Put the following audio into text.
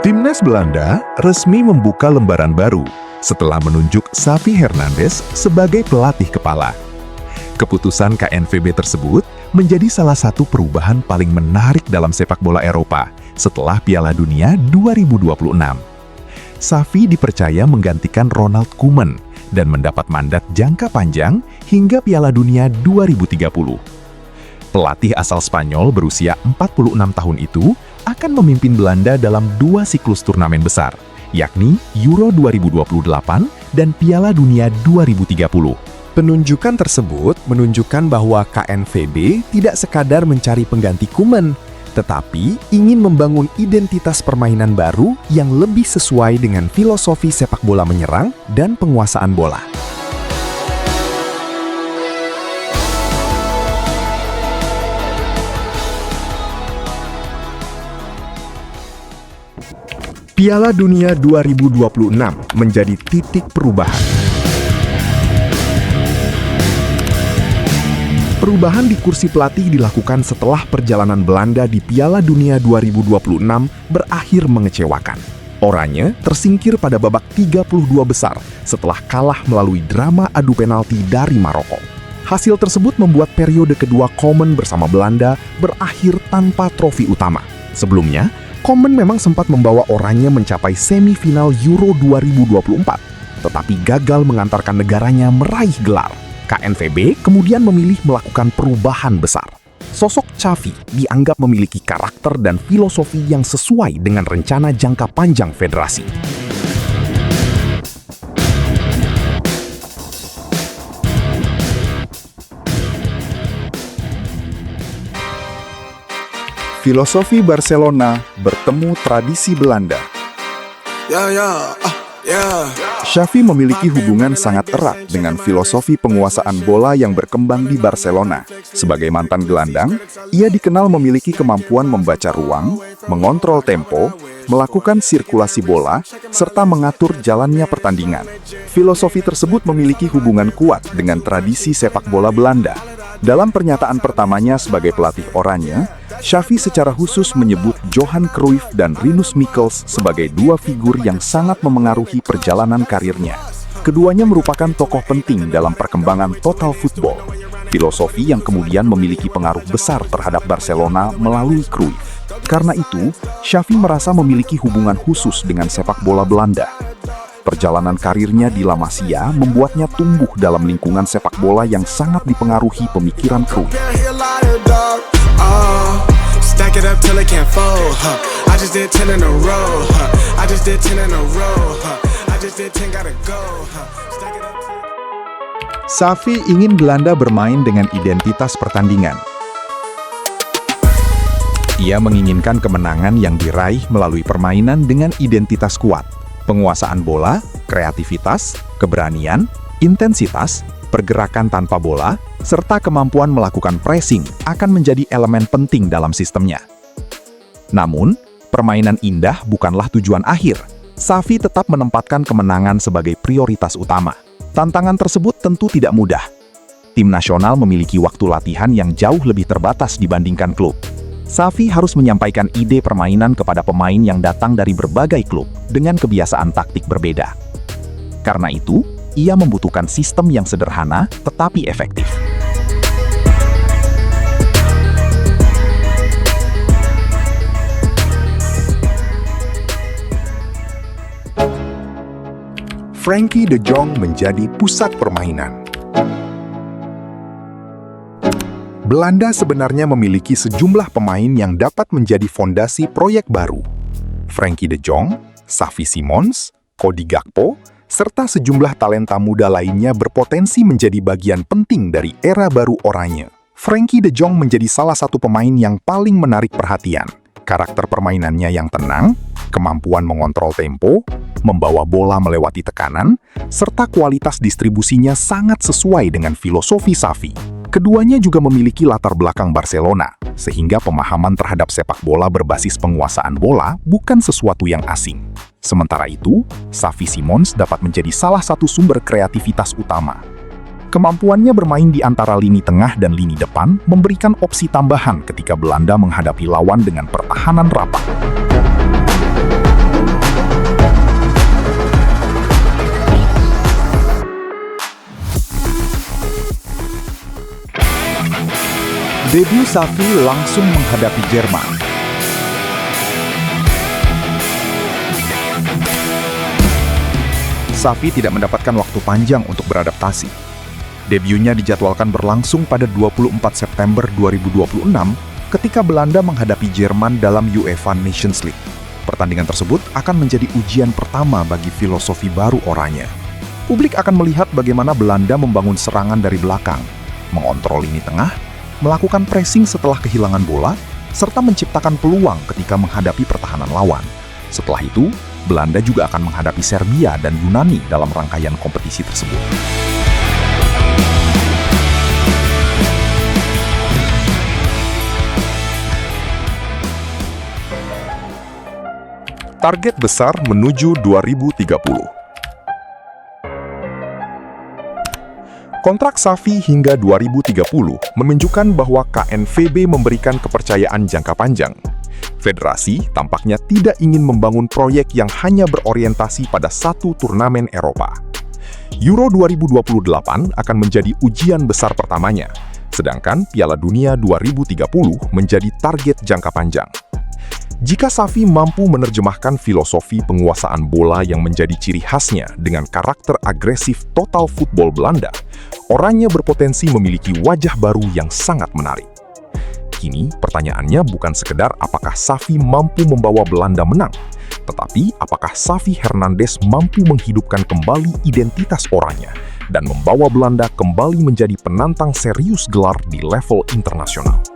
Timnas Belanda resmi membuka lembaran baru setelah menunjuk Xavi Hernandez sebagai pelatih kepala. Keputusan KNVB tersebut menjadi salah satu perubahan paling menarik dalam sepak bola Eropa setelah Piala Dunia 2026. Xavi dipercaya menggantikan Ronald Koeman dan mendapat mandat jangka panjang hingga Piala Dunia 2030. Pelatih asal Spanyol berusia 46 tahun itu akan memimpin Belanda dalam 2 siklus turnamen besar, yakni Euro 2028 dan Piala Dunia 2030. Penunjukan tersebut menunjukkan bahwa KNVB tidak sekadar mencari pengganti Koeman, tetapi ingin membangun identitas permainan baru yang lebih sesuai dengan filosofi sepak bola menyerang dan penguasaan bola. Piala Dunia 2026 menjadi titik perubahan. Perubahan di kursi pelatih dilakukan setelah perjalanan Belanda di Piala Dunia 2026 berakhir mengecewakan. Oranye tersingkir pada babak 32 besar setelah kalah melalui drama adu penalti dari Maroko. Hasil tersebut membuat periode kedua Koeman bersama Belanda berakhir tanpa trofi utama. Sebelumnya, Koeman memang sempat membawa Oranye mencapai semifinal Euro 2024, tetapi gagal mengantarkan negaranya meraih gelar. KNVB kemudian memilih melakukan perubahan besar. Sosok Xavi dianggap memiliki karakter dan filosofi yang sesuai dengan rencana jangka panjang federasi. Filosofi Barcelona bertemu tradisi Belanda. Xavi memiliki hubungan sangat erat dengan filosofi penguasaan bola yang berkembang di Barcelona. Sebagai mantan gelandang, ia dikenal memiliki kemampuan membaca ruang, mengontrol tempo, melakukan sirkulasi bola, serta mengatur jalannya pertandingan. Filosofi tersebut memiliki hubungan kuat dengan tradisi sepak bola Belanda. Dalam pernyataan pertamanya sebagai pelatih Oranye, Xavi secara khusus menyebut Johan Cruyff dan Rinus Michels sebagai dua figur yang sangat memengaruhi perjalanan karirnya. Keduanya merupakan tokoh penting dalam perkembangan total football, filosofi yang kemudian memiliki pengaruh besar terhadap Barcelona melalui Cruyff. Karena itu, Xavi merasa memiliki hubungan khusus dengan sepak bola Belanda. Perjalanan karirnya di La Masia membuatnya tumbuh dalam lingkungan sepak bola yang sangat dipengaruhi pemikiran Cruyff. Xavi ingin Belanda bermain dengan identitas pertandingan. Ia menginginkan kemenangan yang diraih melalui permainan dengan identitas kuat. Penguasaan bola, kreativitas, keberanian, intensitas, pergerakan tanpa bola, serta kemampuan melakukan pressing akan menjadi elemen penting dalam sistemnya. Namun, permainan indah bukanlah tujuan akhir. Xavi tetap menempatkan kemenangan sebagai prioritas utama. Tantangan tersebut tentu tidak mudah. Tim nasional memiliki waktu latihan yang jauh lebih terbatas dibandingkan klub. Xavi harus menyampaikan ide permainan kepada pemain yang datang dari berbagai klub dengan kebiasaan taktik berbeda. Karena itu, ia membutuhkan sistem yang sederhana tetapi efektif. Frenkie de Jong menjadi pusat permainan. Belanda sebenarnya memiliki sejumlah pemain yang dapat menjadi fondasi proyek baru. Frenkie de Jong, Xavi Simons, Cody Gakpo, serta sejumlah talenta muda lainnya berpotensi menjadi bagian penting dari era baru Oranye. Frenkie de Jong menjadi salah satu pemain yang paling menarik perhatian. Karakter permainannya yang tenang, kemampuan mengontrol tempo, membawa bola melewati tekanan, serta kualitas distribusinya sangat sesuai dengan filosofi Xavi. Keduanya juga memiliki latar belakang Barcelona, sehingga pemahaman terhadap sepak bola berbasis penguasaan bola bukan sesuatu yang asing. Sementara itu, Xavi Simons dapat menjadi salah satu sumber kreativitas utama. Kemampuannya bermain di antara lini tengah dan lini depan memberikan opsi tambahan ketika Belanda menghadapi lawan dengan pertahanan rapat. Debut Xavi langsung menghadapi Jerman. Xavi tidak mendapatkan waktu panjang untuk beradaptasi. Debutnya dijadwalkan berlangsung pada 24 September 2026 ketika Belanda menghadapi Jerman dalam UEFA Nations League. Pertandingan tersebut akan menjadi ujian pertama bagi filosofi baru Oranye. Publik akan melihat bagaimana Belanda membangun serangan dari belakang, mengontrol lini tengah, melakukan pressing setelah kehilangan bola, serta menciptakan peluang ketika menghadapi pertahanan lawan. Setelah itu, Belanda juga akan menghadapi Serbia dan Yunani dalam rangkaian kompetisi tersebut. Target besar menuju 2030. Kontrak Xavi hingga 2030 menunjukkan bahwa KNVB memberikan kepercayaan jangka panjang. Federasi tampaknya tidak ingin membangun proyek yang hanya berorientasi pada satu turnamen Eropa. Euro 2028 akan menjadi ujian besar pertamanya, sedangkan Piala Dunia 2030 menjadi target jangka panjang. Jika Xavi mampu menerjemahkan filosofi penguasaan bola yang menjadi ciri khasnya dengan karakter agresif total football Belanda, Oranye berpotensi memiliki wajah baru yang sangat menarik. Kini, pertanyaannya bukan sekedar apakah Xavi mampu membawa Belanda menang, tetapi apakah Xavi Hernandez mampu menghidupkan kembali identitas Oranye dan membawa Belanda kembali menjadi penantang serius gelar di level internasional.